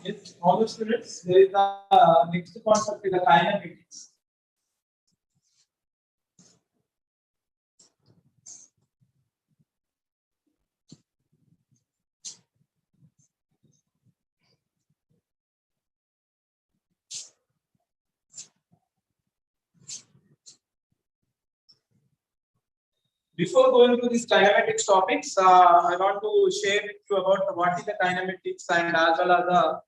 Yes, all the students, there is the next concept is the kinematics. Before going to these kinematics topics, I want to share with you about what is the kinematics and as well as the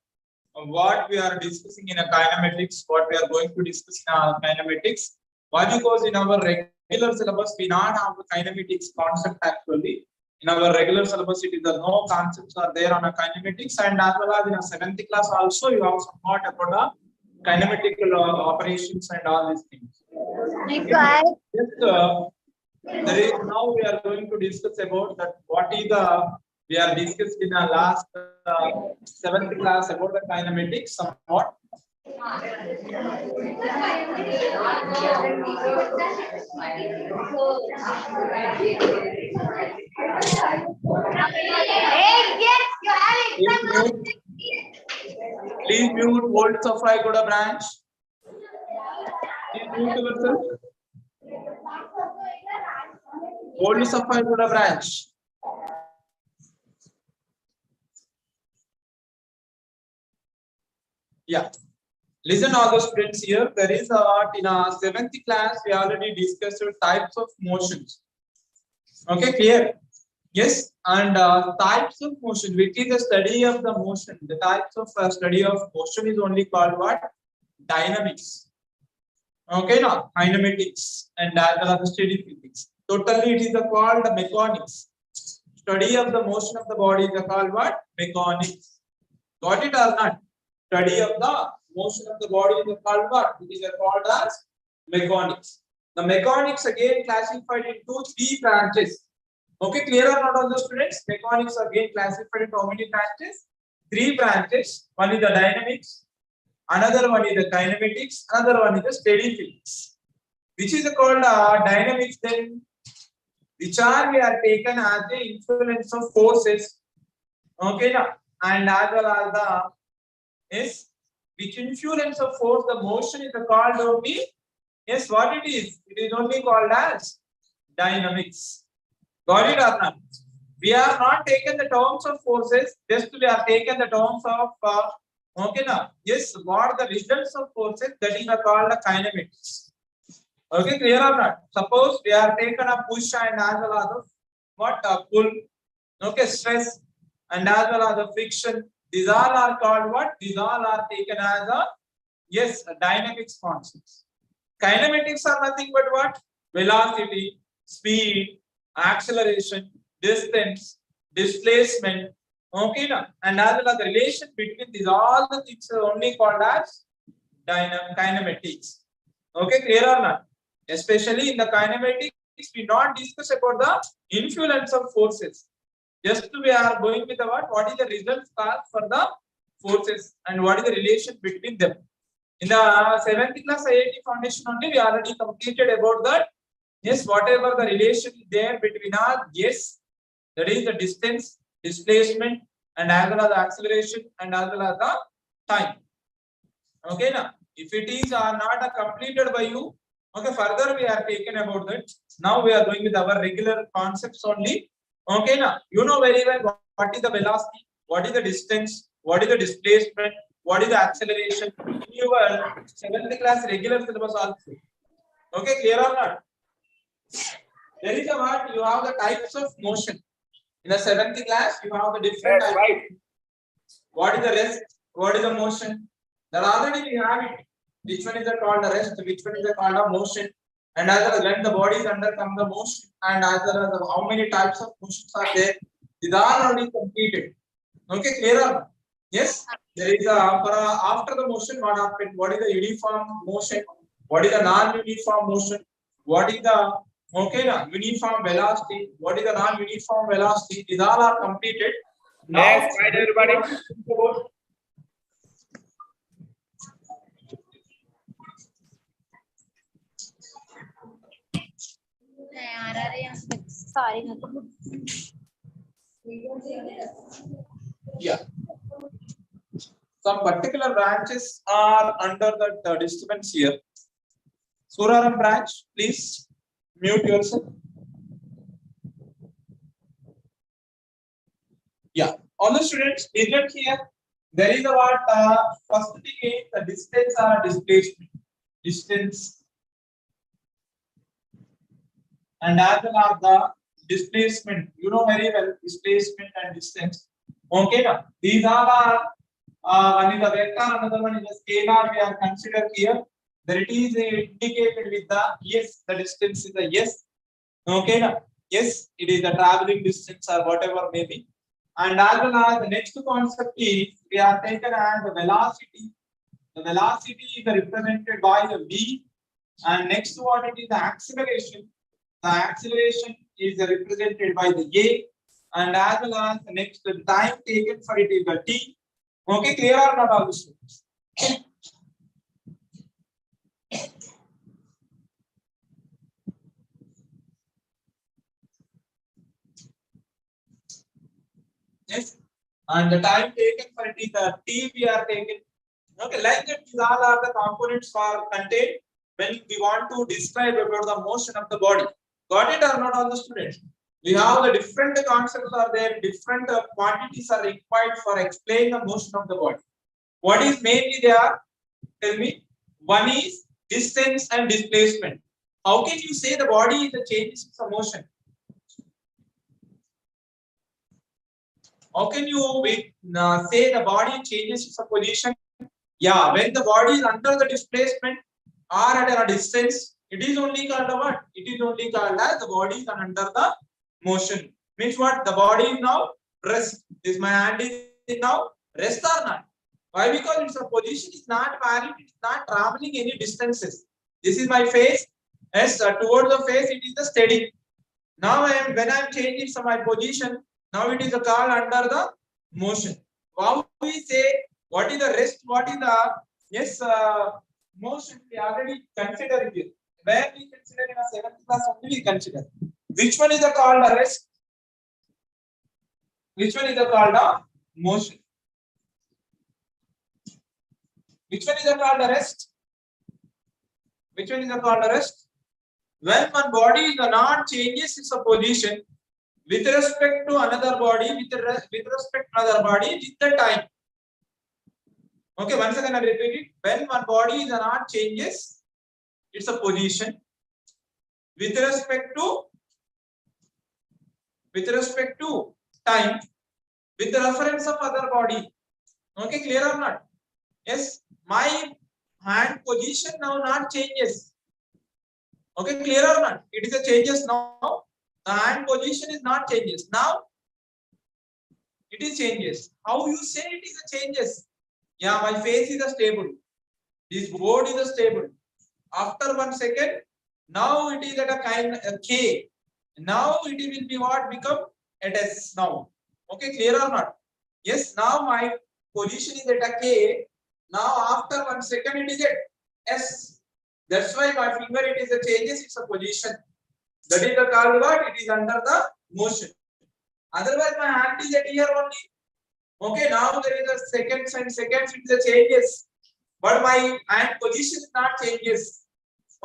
what we are discussing in a kinematics, what we are going to discuss in our kinematics. Why? Because in our regular syllabus, we not have the kinematics concept actually. In our regular syllabus, it is the no concepts are there on a kinematics, and as well as in a 7th class also, you have somewhat about the kinematical operations and all these things. There is now we are going to discuss about that what is the we are discussed in our last 7th class about the kinematics somewhat. Please mute Volt Sapphire Goda branch. Please mute yourself. Volt Sapphire Goda branch. Yeah. Listen, all the students here. There is in our 7th class we already discussed types of motions. Okay, clear? Yes, and types of motion, which is the study of the motion. The types of study of motion is only called what? Dynamics. Okay, now kinematics and as well as the steady physics. Totally, it is called the mechanics. Study of the motion of the body is called what? Mechanics. Got it or not? Study of the motion of the body is called what? It is called as mechanics. The mechanics again classified into 3 branches. Okay, clear or not, all the students? Mechanics again classified into how many branches? 3 branches. One is the dynamics, another one is the kinematics, another one is the steady physics. Which is called dynamics then? Which are we are taken as the influence of forces. Okay, now and as well as the yes, which influence of force the motion is called only. Yes, what it is? It is only called as dynamics. Got it or not? We are not taken the terms of forces, just we are taken the terms of okay now. Yes, what the results of forces, that is called the kinematics. Okay, clear or not? Suppose we are taken a push and as well as what pull, okay, stress and as well as the friction. These all are called what? These all are taken as a yes dynamics concepts. Kinematics are nothing but what? Velocity, speed, acceleration, distance, displacement, okay, na? And as well as the relation between these all the things are only called as kinematics. Okay, clear or not? Especially in the kinematics, we not discuss about the influence of forces. Just we are going with the what is the results for the forces and what is the relation between them. In the 7th class IIT foundation only, we already completed about that. Yes, whatever the relation is there between us, yes, that is the distance, displacement, and as well as the acceleration and as well as the time. Okay, now if it is not completed by you, okay, further we are taken about that. Now we are going with our regular concepts only. Okay, now you know very well what is the velocity, what is the distance, what is the displacement, what is the acceleration in your 7th class regular syllabus also. Okay, clear or not? There is a what you have the types of motion. In the 7th class, you have the different types. Right. What is the rest? What is the motion? That already we have it. Which one is called the rest? Which one is called the motion? And as well as when the body is undercome the motion, and as well as how many types of motions are there, These are already completed. Okay, clear or not? Yes. There is a after the motion, what happened? What is the uniform motion? What is the non-uniform motion? What is the uniform velocity? What is the non-uniform velocity? These all are completed. Now, Next, right, everybody. Yeah. Some particular branches are under the disturbance here. Suraram branch, please mute yourself. Yeah, all the students, listen here. There is a what first thing is the distance or displacement. Distance and as well as the displacement. You know very well displacement and distance. Okay, now these are one is the vector, another one is the scalar. We are considered here. That it is indicated with the yes. The distance is the yes. Okay, now yes, it is the traveling distance or whatever may be. And as well as the next concept is we are taken as the velocity. The velocity is represented by the v, and next what it is the acceleration. The acceleration is represented by the a, and as well as the next the time taken for it is the t. Okay, clear or not, all the students? Yes, and the time taken for it is the t we are taken. Okay, like that, these all are the components for contained when we want to describe about the motion of the body. Got it or not, all the students? We have the different concepts are there, different quantities are required for explaining the motion of the body. What is mainly there? Tell me. One is distance and displacement. How can you say the body is a changes of motion? How can you say the body changes its position? Yeah, when the body is under the displacement or at a distance, it is only called a what? It is only called as the body is under the motion. Means what? The body is now rest. Is my hand is now rest or not? Why? Because its position is not varied. It is not traveling any distances. This is my face. Yes, towards the face it is the steady. Now when I am changing my position, now it is a called under the motion. How we say what is the rest? What is the motion? We already consider it. Where we consider in a 7th class only we consider. Which one is the called a rest? Which one is the called a motion? Which one is the called a rest? Which one is the called a rest? When one body is not changes its position with respect to another body, with respect to another body with the time. Okay, once again I repeat it. When one body is not changes its position with respect to time, with the reference of other body. Okay, clear or not? Yes, my hand position now not changes. Okay, clear or not? It is a changes now. The hand position is not changes. Now it is changes. How you say it is a changes? Yeah, my face is a stable. This board is a stable. After 1 second, now it is at a kind of K. Now it will be what become at S now. Okay, clear or not? Yes, now my position is at a K. Now after 1 second it is at S. That's why my finger it is a changes its a position. That is the called what? It is under the motion. Otherwise my hand is at here only. Okay, now there is a seconds and seconds it is a changes. But my hand position is not changes.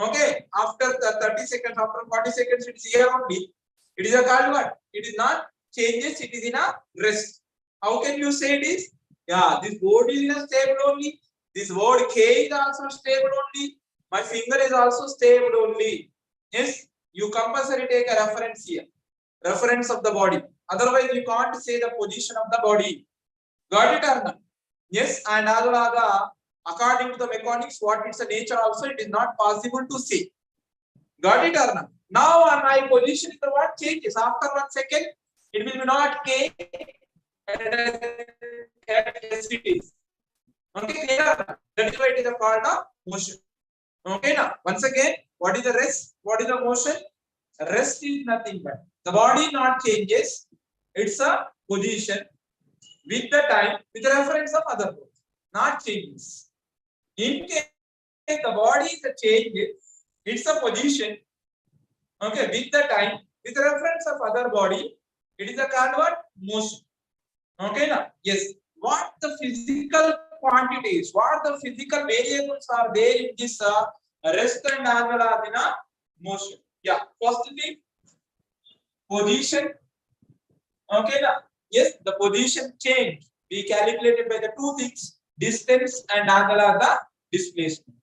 Okay, after the 30 seconds, after 40 seconds, it is here only. It is a called what? It is not changes, it is in a rest. How can you say it is? Yeah, this board is in a stable only. This word K is also stable only. My finger is also stable only. Yes, you compulsory take a reference here. Reference of the body. Otherwise, you can't say the position of the body. Got it or not? Yes, and according to the mechanics, what it's a nature also, it is not possible to say. Got it or not? Now my position is the what changes after 1 second. It will be not K at S it is. Okay, clear? That is why it is called a motion. Okay, now once again, what is the rest? What is the motion? Rest is nothing but the body not changes. It's a position with the time, with the reference of other body, not changes. In case the body is a change, it's a position. Okay, with the time, with the reference of other body, it is a called what? Motion. Okay, now yes. What the physical quantities, what the physical variables are there in this rest and as well as in a motion? Yeah, first thing, position. Okay, now yes, the position change we calculated by the two things, distance and as well as the displacement.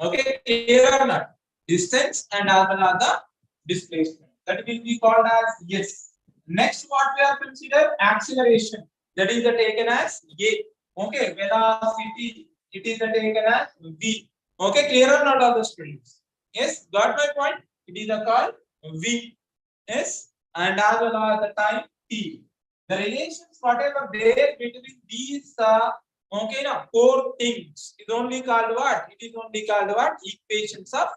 Okay, clear or not? Distance and as well as the displacement. That will be called as yes. Next, what we are consider acceleration. That is taken as A. Okay, velocity. It is taken as V. Okay, clear or not, all the students? Yes, got my point? It is called V. Yes, and as well as the time T. The relations, whatever there between these okay, now four things is only called what? It is only called what? Equations of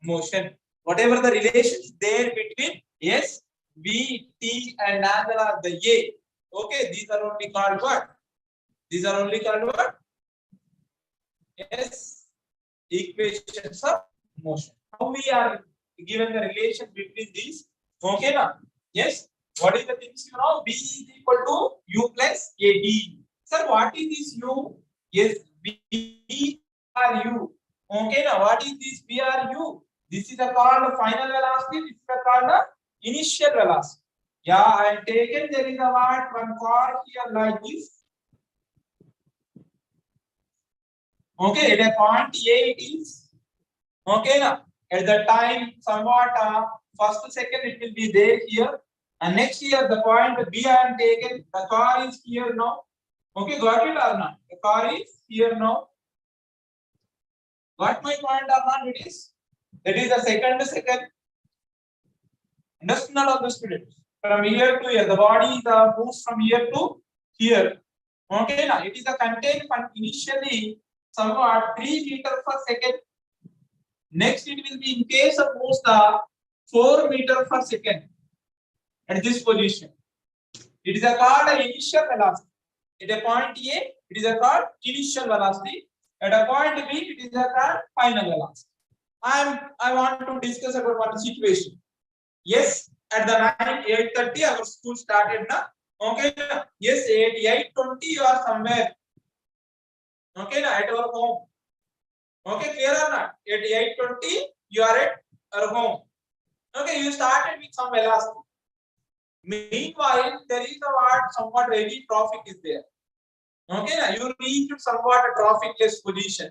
motion. Whatever the relations there between S, V, T, and as well as the A. Okay, these are only called what? These are only called what? Yes, equations of motion. How we are given the relation between these? Okay, now yes. What is the things you know? B is equal to U plus AB. Sir, what is this U? Yes, B are U. Okay, now what is this B are U? This is called final velocity. This is called initial velocity. Yeah, I am taken there is a what one car here like this. Okay, at a point A it is. Okay, now at the time somewhat first second it will be there here. And next year the point B I am taken. The car is here now. Okay, got it or not? The car is here now. Got my point or not? It is. That is the second. Understand all the students. From here to here, the body moves from here to here. Okay, now it is a contained initially somewhat 3 meters per second. Next, it will be in case of moves the 4 meters per second at this position. It is called an initial velocity. At a point A, it is called initial velocity. At a point B, it is called final velocity. I want to discuss about one situation. Yes, at the 8:30 our school started now. Okay, yes, at 8:20 you are somewhere. Okay, now at our home. Okay, clear or not? At 8:20 you are at our home. Okay, you started with some velocity. Meanwhile, there is somewhat heavy traffic is there. Okay, now you reach somewhat a trafficless position.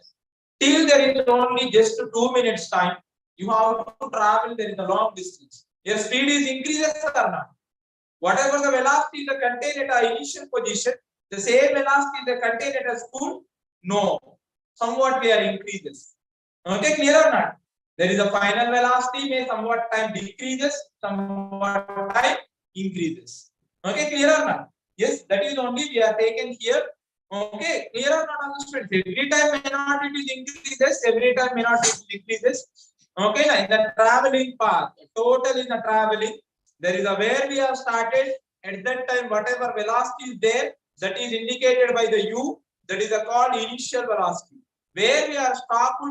Till there is only just 2 minutes time, you have to travel there is a long distance. Your speed is increases or not? Whatever the velocity is contained at our initial position, the same velocity is contained at a school? No. Somewhat they are increases. Okay, clear or not? There is a final velocity, may somewhat time decreases, somewhat time increases. Okay, clear or not? Yes, that is only we are taken here. Okay, clear or not, understood? Every time may not it is increases, every time may not it is decreases. Okay, now in the traveling path, total in the traveling, there is a where we have started. At that time, whatever velocity is there, that is indicated by the U. That is called initial velocity. Where we are stopped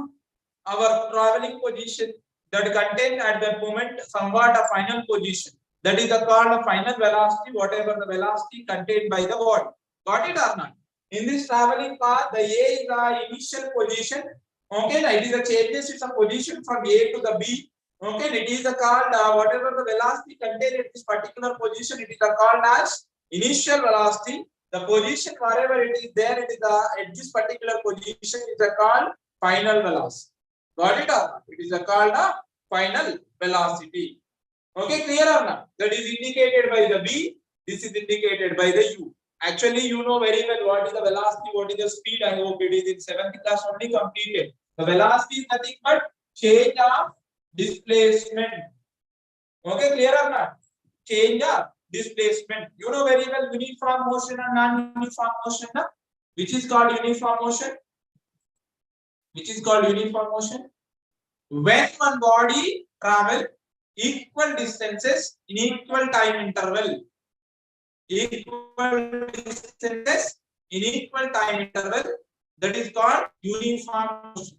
our traveling position, that contained at that moment somewhat a final position. That is called a final velocity. Whatever the velocity contained by the body. Got it or not? In this traveling path, the A is the initial position. Okay, it is a changes its position from A to the B. Okay, it is called whatever the velocity contained at this particular position, it is called as initial velocity. The position wherever it is there, it is at this particular position is called final velocity. Got it or not? It is called a final velocity. Okay, clear or not? That is indicated by the B. This is indicated by the U. Actually, you know very well what is the velocity, what is the speed. I hope it is in 7th class only completed. The velocity is nothing but change of displacement. Okay, clear or not? Change of displacement. You know very well uniform motion and non-uniform motion. Na? Which is called uniform motion? Which is called uniform motion? When one body travel equal distances in equal time interval. Equal distances in equal time interval. That is called uniform motion.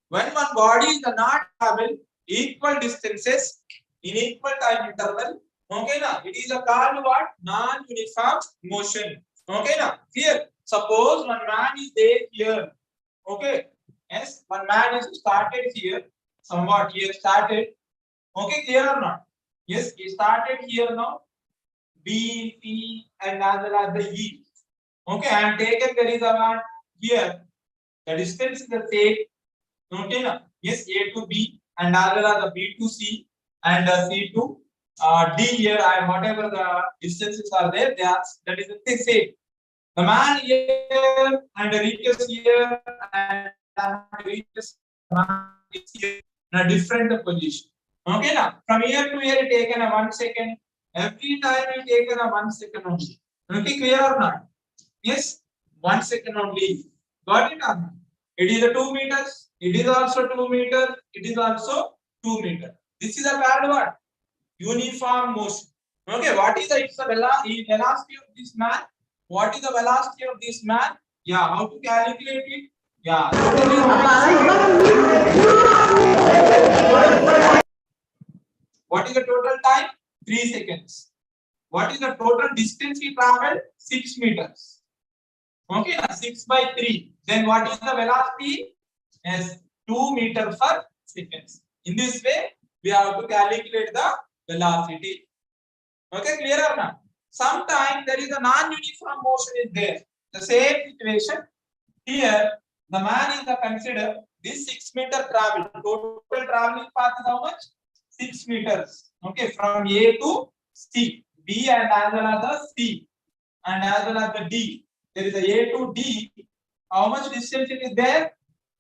When one body is not travel equal distances in equal time interval, okay na? It is called what? Non-uniform motion. Okay na? Here, suppose one man is there here. Okay. Yes, one man is started here. Somewhat here started. Okay, clear or not? Yes, he started here now. B, C, and as well as the E. Okay, I am taken there is a one here. The distance is the same. Okay, na? Yes, A to B, and as well as the B to C, and C to D here. I whatever the distances are there, that is the same. The man here and reaches here and reaches here in a different position. Okay, now from here to here, taken a 1 second. Every time we taken a 1 second only. Okay, clear or not? Yes, 1 second only. Got it or not? It is a 2 meters. It is also 2 meters. It is also 2 meters. This is a called what? Uniform motion. Okay, what is the velocity of this man? What is the velocity of this man? Yeah, how to calculate it? Yeah. What is the total time? 3 seconds. What is the total distance he traveled? 6 meters. Okay, 6 by 3. Then what is the velocity? Yes, 2 meters per second. In this way, we have to calculate the velocity. Okay, clear or not? Sometimes there is a non-uniform motion is there. The same situation here. The man is considered this 6 meter travel. Total traveling path is how much? 6 meters. Okay, from A to C, B and as well as the C, and as well as the D. There is a A to D. How much distance it is there?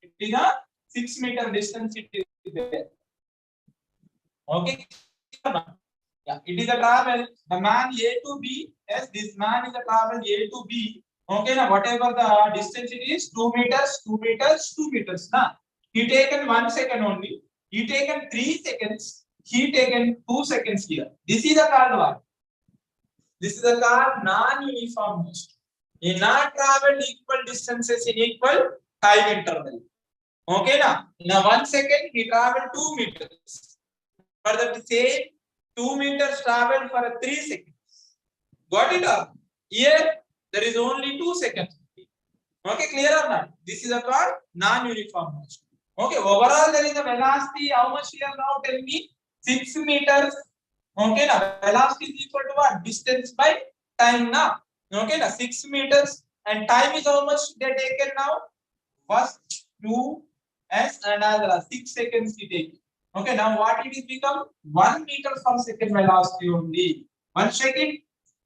It is a 6 meter distance. It is there. Okay. Yeah, it is a travel. The man A to B. Yes, this man is a travel A to B. Okay, now whatever the distance it is, 2 meters, 2 meters, 2 meters. Now, he taken 1 second only. He taken 3 seconds. He taken 2 seconds here. This is a called what? This is a called non-uniform motion. He not traveled equal distances in equal time interval. Okay, now in a 1 second he traveled 2 meters. For the same 2 meters traveled for 3 seconds. Got it up? Here there is only 2 seconds. Okay, clear or not? This is a called non-uniform motion. Okay, overall there is a velocity. How much here now? Tell me. 6 meters. Okay, now velocity is equal to what? Distance by time now. Okay, now 6 meters and time is how much they taken now? First 2 s and another 6 seconds we take. Okay, now what it is become? 1 meter per second velocity only. 1 second.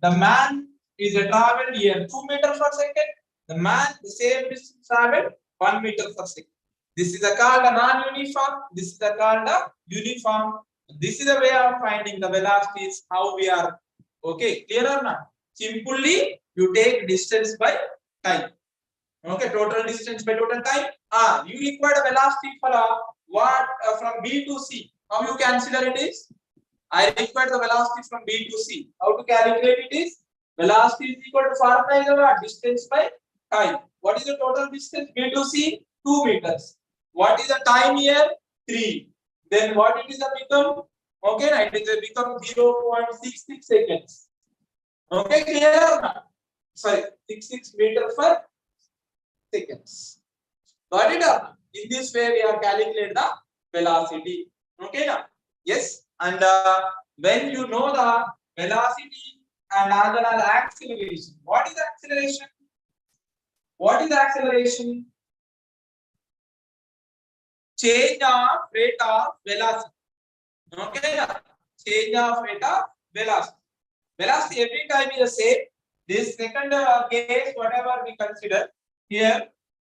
The man is a travel here 2 meters per second. The man the same distance travel 1 meter per second. This is called a non-uniform. This is called a uniform. This is a way of finding the velocities. How we are. Okay, clear or not? Simply you take distance by time. Okay, total distance by total time. You require a velocity for what from B to C. How you consider it is? I require the velocity from B to C. How to calculate it is? Velocity is equal to formula is what? Distance by time. What is the total distance? B to C? 2 meters. What is the time here? 3. Then what it is become? Okay, right? It is become 0.66 seconds. Okay, clear or not? Sorry, 66 meters per seconds. Got it up? In this way, we are calculate the velocity. Okay, now? Yes, and when you know the velocity and as well as acceleration, what is acceleration? What is acceleration? Change of rate of velocity. Okay, now? Change of rate of velocity. Velocity every time is the same. This second case, whatever we consider here,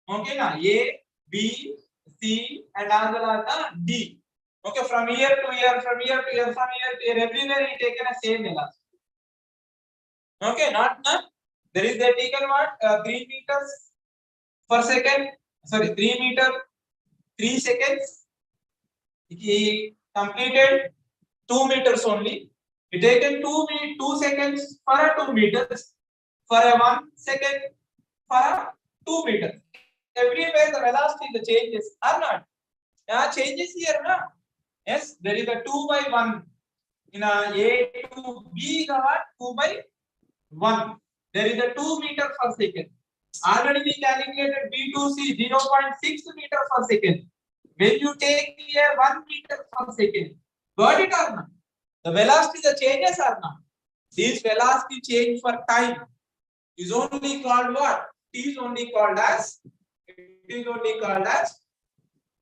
okay, now A, B, C, and as well as the D. Okay, from here to here, from here to here, from here to here, everywhere we taken a same velocity. Okay, not none. There is a taken what? 3 meters per second. Sorry, 3 meter, 3 seconds. He completed 2 meters only. He taken 2 seconds for a 2 meters, for a 1 second for a 2 meters. Everywhere the velocity the changes are not. Yeah, changes here, na? Yes, there is a 2 by 1. In A to B, the what? 2 by 1. There is a 2 meter per second. Already we calculated B to C 0.6 meter per second. When you take here 1 meter per second, got it or not? The velocity the changes or not? This velocity change for time is only called what? It is only called as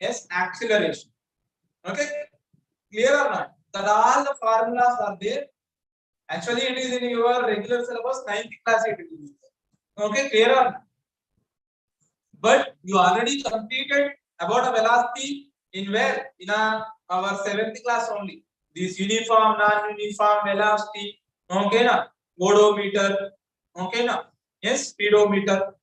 yes, acceleration. Okay, clear or not? That all the formulas are there. Actually, it is in your regular syllabus, 9th class. It is. Okay, clear or not? But you already completed about a velocity in where? In our 7th class only. This uniform, non-uniform velocity. Okay, na? Odometer. Okay, na? Yes, speedometer.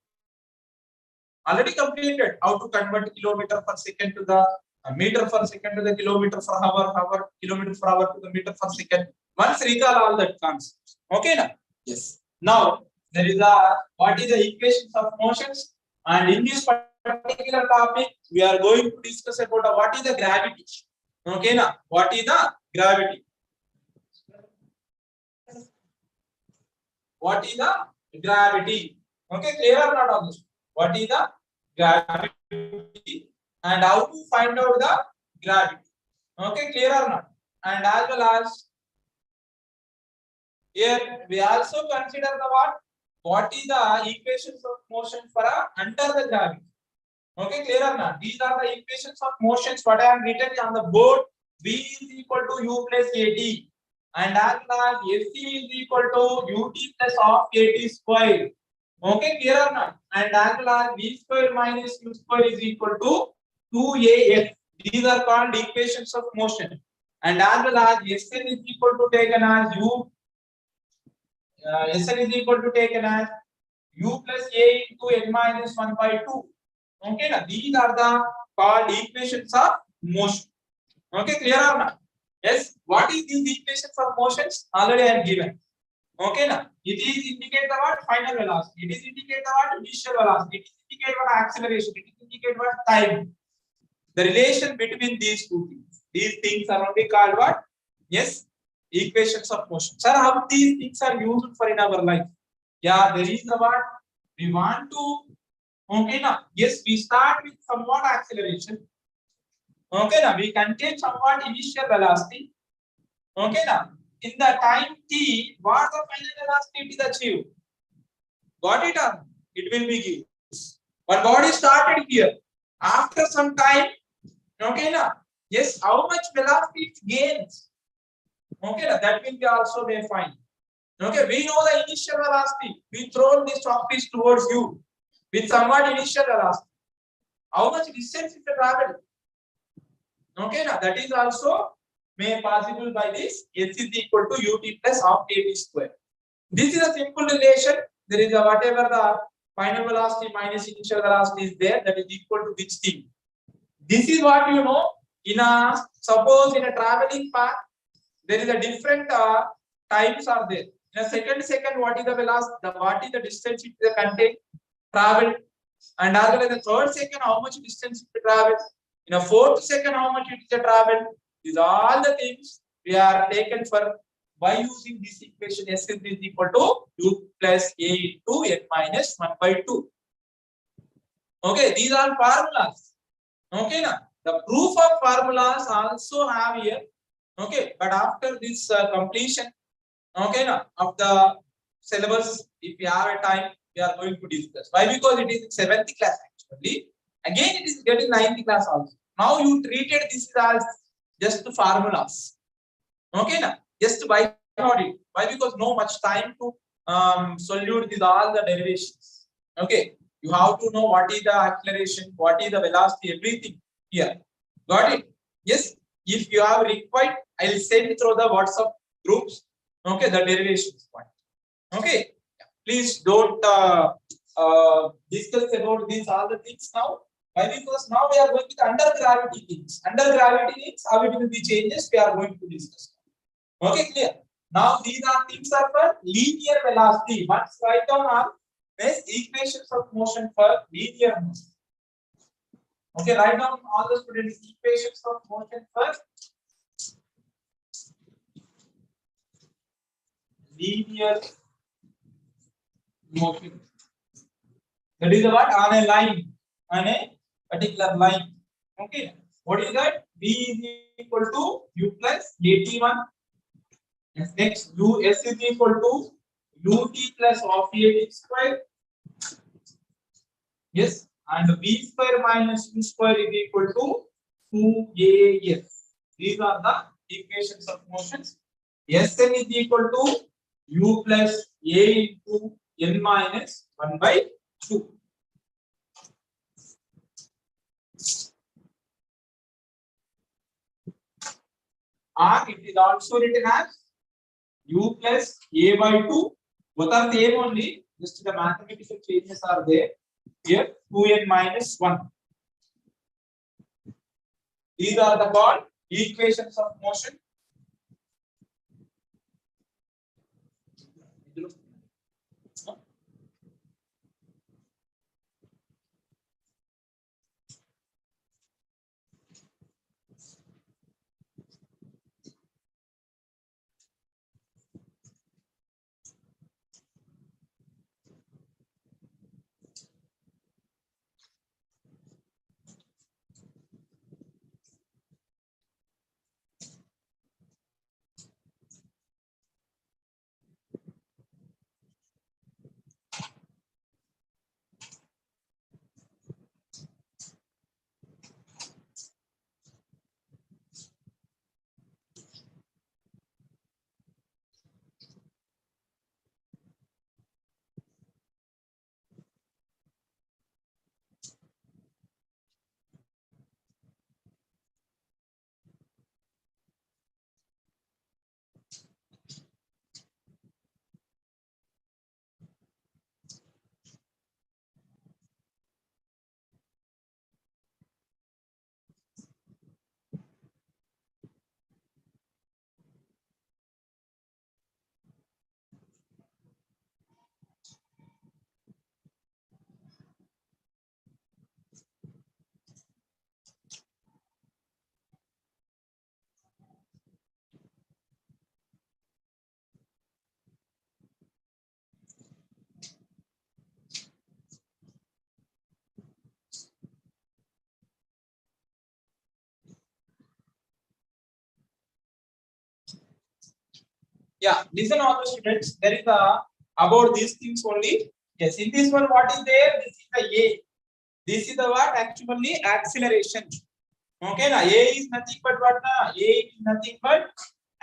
Already completed how to convert kilometer per second to the meter per second to the kilometer per hour, kilometer per hour to the meter per second. Once recall all that concepts. Okay, na? Yes. Now there is a what is the equations of motions, and in this particular topic we are going to discuss about what is the gravity. Okay, na? What is the gravity? What is the gravity? Okay, clear or not on this? What is the gravity and how to find out the gravity? Okay, clear or not? And as well as here we also consider the what? What is the equations of motion for under the gravity? Okay, clear or not? These are the equations of motions. What I have written on the board: V is equal to U plus AT, and as well as SC is equal to UT plus half AT square. Okay, clear or not? And as well as V square minus U square is equal to 2AF. These are called equations of motion. And as well as Sn is equal to taken as U. Sn is equal to taken as U plus A into N minus 1 by 2. Okay, now these are the called equations of motion. Okay, clear or not? Yes. What is these equations of motions? Already I have given. Okay, now it is indicate the what? Final velocity. It is indicate the what? Initial velocity. It is indicate what? Acceleration. It is indicate what? Time. The relation between these two things. These things are only called what? Yes, equations of motion. Sir, how these things are used for in our life? Yeah, there is the what? We want to. Okay, now yes, we start with somewhat acceleration. Okay, now we contain somewhat initial velocity. Okay, now in the time t, what the final velocity it is achieved? Got it or it will be given. But body started here. After some time, okay, now yes, how much velocity it gains? Okay, now that will be also may find. Okay, we know the initial velocity. We throw this chalkpiece towards you with somewhat initial velocity. How much distance it travel? Okay, now that is also made possible by this. S is equal to ut plus half at square. This is a simple relation. There is a whatever the final velocity minus initial velocity is there, that is equal to which thing. This is what you know. In a suppose in a traveling path, there is a different times are there. In a second, what is the velocity? What is the distance it is contain travel, and as well as the third second, how much distance it travel. In a fourth second, how much it is travel. These are all the things we are taken for by using this equation. S is equal to u plus a into n minus 1 by 2. Okay, these are formulas. Okay, now the proof of formulas also have here. Okay, but after this completion, okay, now of the syllabus, if we have a time, we are going to discuss. Why? Because it is in 7th class actually. Again, it is getting 9th class also. Now you treated this as just formulas. Okay, now just by it. Why? Because no much time to solute these all the derivations. Okay, you have to know what is the acceleration, what is the velocity, everything here. Got it? Yes. If you have required, I will send through the WhatsApp groups. Okay, the derivations point. Okay, please don't discuss about these all the things now. Why? Because now we are going with under gravity things. Under gravity things, how it will be changes, we are going to discuss. Okay, clear? Now these are things are for linear velocity. Once write down are base equations of motion for linear motion. Okay, write down all the students equations of motion for linear motion. That is what on a line, on a particular line. Okay, what is that? V is equal to u plus at1. Next, us is equal to ut plus of at square. Yes, and v square minus u square is equal to 2as. These are the equations of motions. Sn is equal to u plus a into n minus 1 by 2. Or it is also written as u plus a by 2. Both are same only, just the mathematical changes are there. Here 2n minus 1. These are the called equations of motion. Yeah, listen all the students. There is a about these things only. Yes, in this one, what is there? This is the A. This is the what? Actually, acceleration. Okay, na A is nothing but what? Na A is nothing but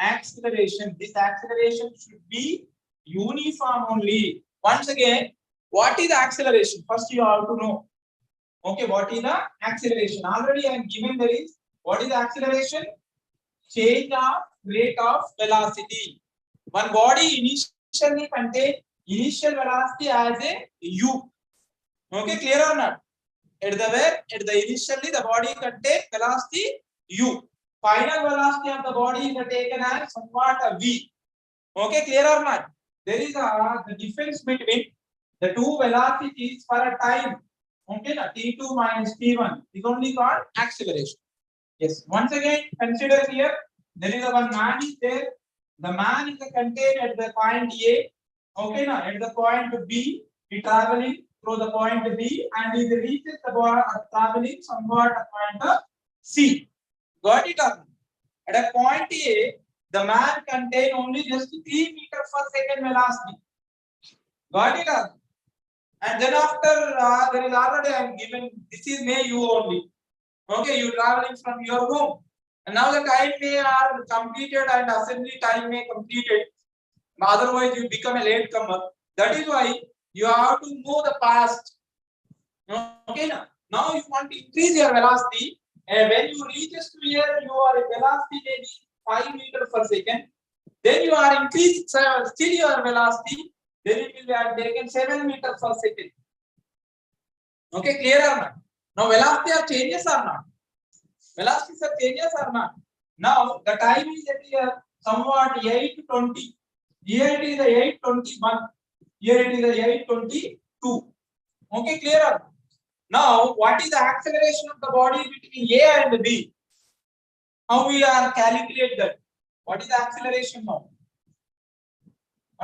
acceleration. This acceleration should be uniform only. Once again, what is acceleration? First, you have to know. Okay, what is the acceleration? Already I am given there is what is the acceleration? Change of rate of velocity. One body initially contain initial velocity as a u. Okay, clear or not? At the initially the body contain velocity u. Final velocity of the body is taken as somewhat a v. Okay, clear or not? There is the difference between the two velocities for a time. Okay, na t2 minus t1 is only called acceleration. Yes. Once again, consider here there is a one man is there. The man is contained at the point A. Okay, now at the point B, he traveling through the point B and he reaches the traveling somewhat at point C. Got it? At a point A, the man contain only just 3 meters per second velocity. Got it? And then after there is already I am given this is may you only. Okay, you traveling from your home. And now the time may are completed and assembly time may completed. Otherwise, you become a late comer. That is why you have to move the past. Okay, now you want to increase your velocity. And when you reaches to here, your velocity may be 5 meters per second. Then you are increasing still your velocity. then it will be taken 7 meters per second. Okay, clear or not? Now velocity are changes or not? Velocities are changes or not? Now the time is at here somewhat 8:20. Here it is 8:21. Here it is 8:22. Okay, clear or not? Now what is the acceleration of the body between A and B? How we are calculate that? What is the acceleration now?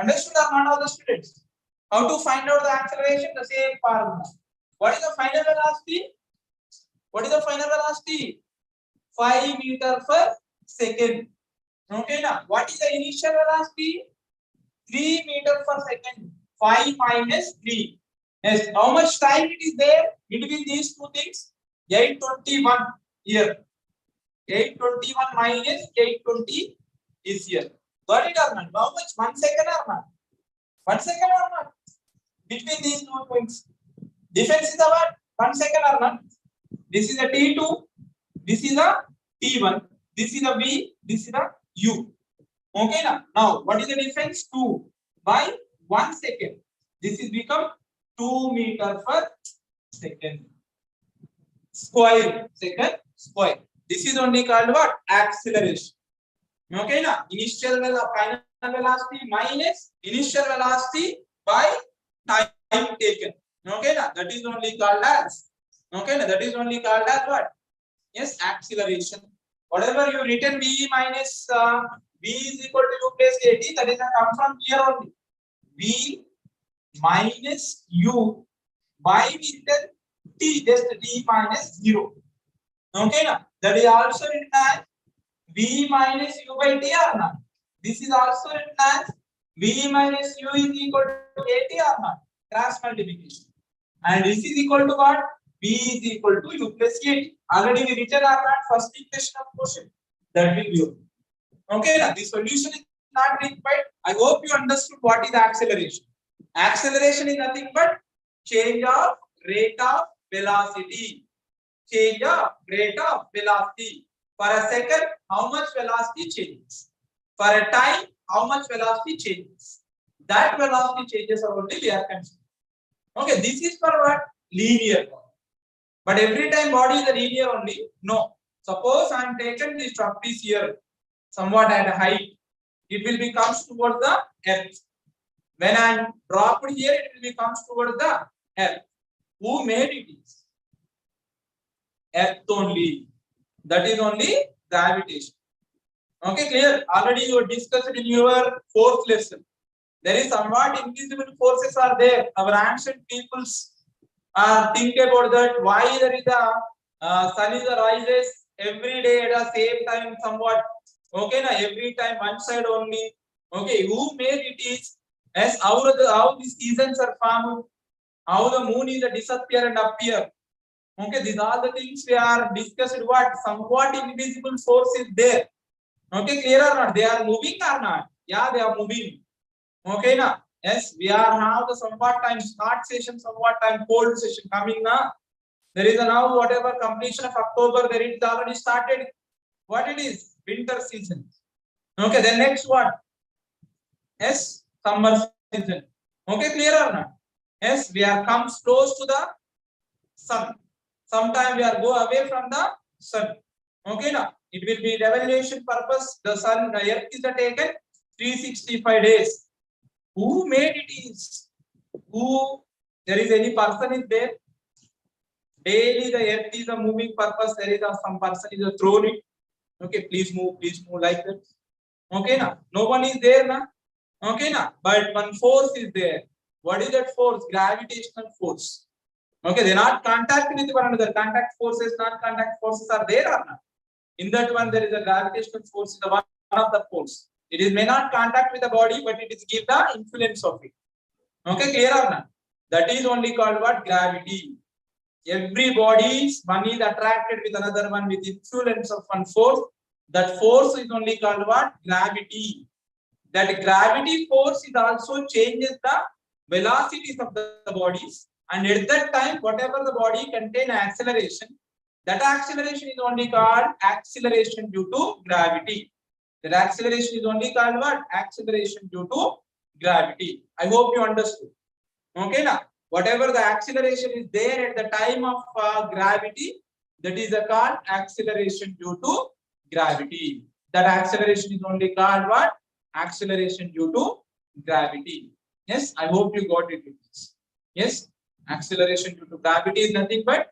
Understood or not, all the students? How to find out the acceleration? The same formula. What is the final velocity? What is the final velocity? 5 meters per second. Okay, now what is the initial velocity? 3 meters per second. 5 minus 3. Yes, how much time it is there between these two things? 8:21 here. 8:21 minus 8:20 is here. Got it or not? How much? 1 second or not? 1 second or not? Between these two things. Difference is about 1 second or not? This is a T2. This is a T1. This is a V. This is a U. Okay now. Now what is the difference? 2 by 1 second. This is become 2 meters per second. Square. Second square. This is only called what? Acceleration. Okay now. Initial final velocity minus initial velocity by time taken. Okay now. That is only called as. Okay now. That is only called as what? Yes, acceleration. Whatever you written V minus V is equal to U plus AT, that is come from here only. V minus U by written T, just T minus 0. Okay now. That is also written as V minus U by T or not. This is also written as V minus U is equal to AT or not. Cross multiplication. And this is equal to what? V is equal to U plus AT. Already we written or not first equation of question. That will be. Okay now. The solution is not required. I hope you understood what is acceleration. Acceleration is nothing but change of rate of velocity. Change of rate of velocity. For a second, how much velocity changes? For a time, how much velocity changes? That velocity changes are only we are considering. Okay, this is for what? Linear. But every time body is a linear only? No. Suppose I am taken this trapeze here, somewhat at a height. It will be comes towards the earth. When I am dropped here, it will be comes towards the earth. Who made it is? Earth only. That is only gravitation. Okay, clear? Already you discussed in your fourth lesson. There is somewhat invisible forces are there. Our ancient peoples think about that. Why there is a sun is rises every day at the same time somewhat. Okay, now every time one side only. Okay, who made it is as how the seasons are formed, how the moon is a disappear and appear. Okay, these are the things we are discussed. What somewhat invisible force is there. Okay, clear or not? They are moving or not? Yeah, they are moving. Okay, now yes, we are now the somewhat time start session, somewhat time cold session coming now. There is a now whatever completion of October, there it is already started. What it is? Winter season. Okay, then next what? Yes, summer season. Okay, clear or not? Yes, we are comes close to the sun. Sometime we are go away from the sun. Okay, now it will be revelation purpose. The sun, the earth is taken 365 days. Who made it is? Who? There is any person is there? Daily the earth is a moving purpose. There is some person is a thrown it. Okay, please move like that. Okay, now no one is there now. Okay, now but one force is there. What is that force? Gravitational force. Okay, they not contact with one another. Contact forces, non-contact forces are there or not? In that one, there is a gravitational force, the one of the force. It is may not contact with the body, but it is give the influence of it. Okay, clear or not? That is only called what? Gravity. Every body, one is attracted with another one with influence of one force. That force is only called what? Gravity. That gravity force is also changes the velocities of the bodies. And at that time, whatever the body contain acceleration, that acceleration is only called acceleration due to gravity. That acceleration is only called what? Acceleration due to gravity. I hope you understood. Okay, now whatever the acceleration is there at the time of gravity, that is called acceleration due to gravity. That acceleration is only called what? Acceleration due to gravity. Yes, I hope you got it. Yes, acceleration due to gravity is nothing but,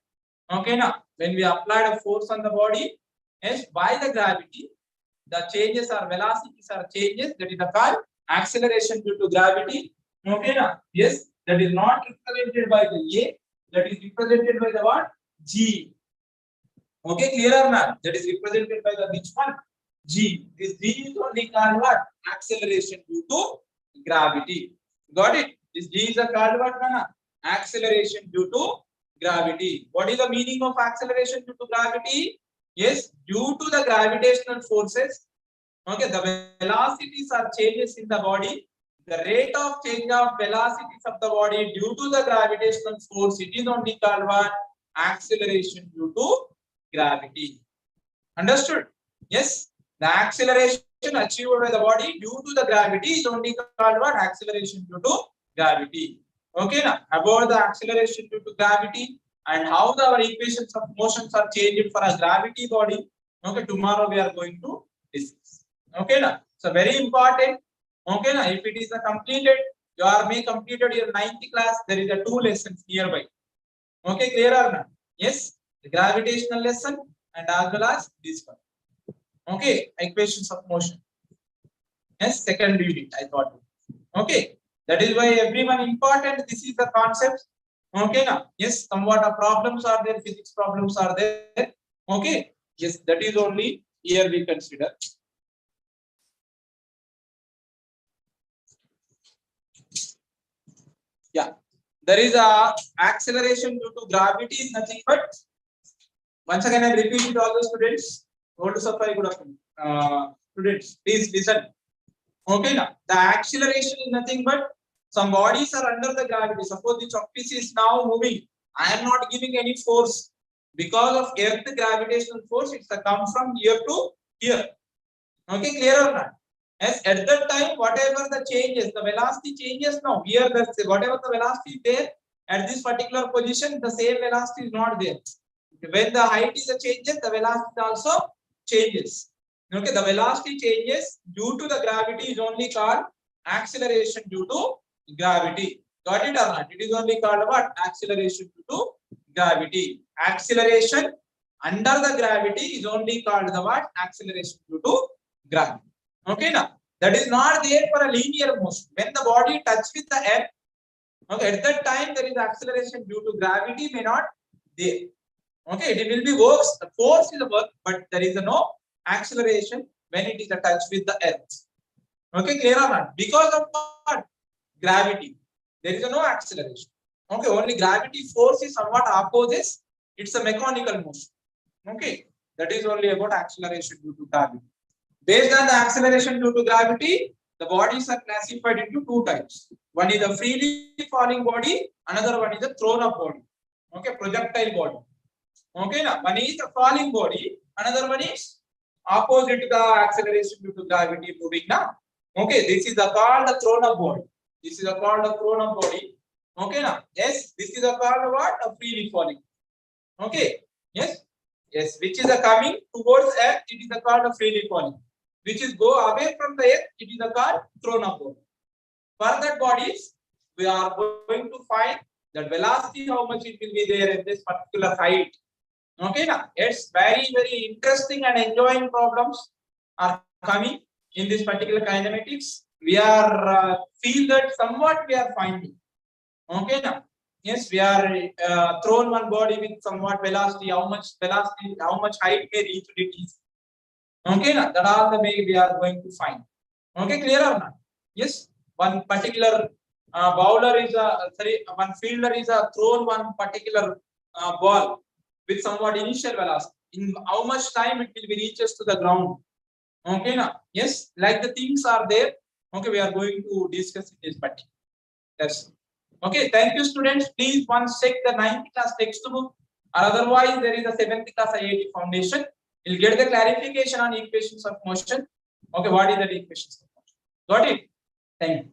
okay, now when we applied a force on the body, yes, by the gravity, the changes or velocities are changes, that is called acceleration due to gravity. Okay, now yes, that is not represented by the A, that is represented by the what? G. Okay, clear or not? That is represented by the which one? G. This G is only called what? Acceleration due to gravity. Got it? This G is called what? Acceleration due to gravity. What is the meaning of acceleration due to gravity? Yes, due to the gravitational forces, okay, the velocities are changes in the body. The rate of change of velocities of the body due to the gravitational force, it is only called what? Acceleration due to gravity. Understood? Yes, the acceleration achieved by the body due to the gravity is only called what? Acceleration due to gravity. Okay, now about the acceleration due to gravity and how our equations of motions are changed for a gravity body. Okay, tomorrow we are going to discuss. Okay, now so very important. Okay, now if it is completed, you are may completed your 9th class. There is a 2 lessons nearby. Okay, clear or not? Yes, the gravitational lesson and as well as this one. Okay, equations of motion. Yes, second unit I thought. Okay, that is why everyone important. This is the concept. Okay, now yes, somewhat of problems are there, physics problems are there. Okay, yes, that is only here we consider. Yeah, there is a acceleration due to gravity is nothing but, once again I repeat it all the students. Hold to supply good afternoon. Students, please listen. Okay, now the acceleration is nothing but some bodies are under the gravity. Suppose the chalk piece is now moving. I am not giving any force because of earth gravitational force. It's come from here to here. Okay, clear or not? Yes, at that time, whatever the changes, the velocity changes now. Here, whatever the velocity is there at this particular position, the same velocity is not there. When the height is changes, the velocity also changes. Okay, the velocity changes due to the gravity is only called acceleration due to gravity. Got it or not? It is only called what? Acceleration due to gravity. Acceleration under the gravity is only called the what? Acceleration due to gravity. Okay, now that is not there for a linear motion. When the body touch with the earth, okay, at that time there is acceleration due to gravity may not there. Okay, it will be works. The force is a work, but there is no acceleration when it is attached with the earth. Okay, clear or not? Because of what? Gravity. There is no acceleration. Okay, only gravity force is somewhat opposes. It's a mechanical motion. Okay, that is only about acceleration due to gravity. Based on the acceleration due to gravity, the bodies are classified into 2 types. One is a freely falling body, another one is a thrown up body. Okay, projectile body. Okay, now one is a falling body, another one is opposite to the acceleration due to gravity moving now. Okay, this is called the thrown up body. This is called the thrown up body. Okay, now yes, this is called what? A freely falling. Okay, yes, yes, which is coming towards earth, it is called a freely falling. Which is go away from the earth, it is called thrown up body. For that bodies, we are going to find the velocity, how much it will be there at this particular height. Okay, now it's very interesting and enjoying problems are coming in this particular kinematics. We are feel that somewhat we are finding. Okay, now yes, we are thrown one body with somewhat velocity, how much height may reach it is. Okay, now that all the way we are going to find. Okay, clear or not? Yes, one particular bowler is one fielder is thrown one particular ball with somewhat initial velocity. In how much time it will be reaches to the ground? Okay, now yes, like the things are there. Okay, we are going to discuss in this particular. Yes. Okay, thank you, students. Please once check the 9th class textbook, or otherwise there is a 7th class IIT foundation. You'll get the clarification on equations of motion. Okay, what is the equations of motion? Got it? Thank you.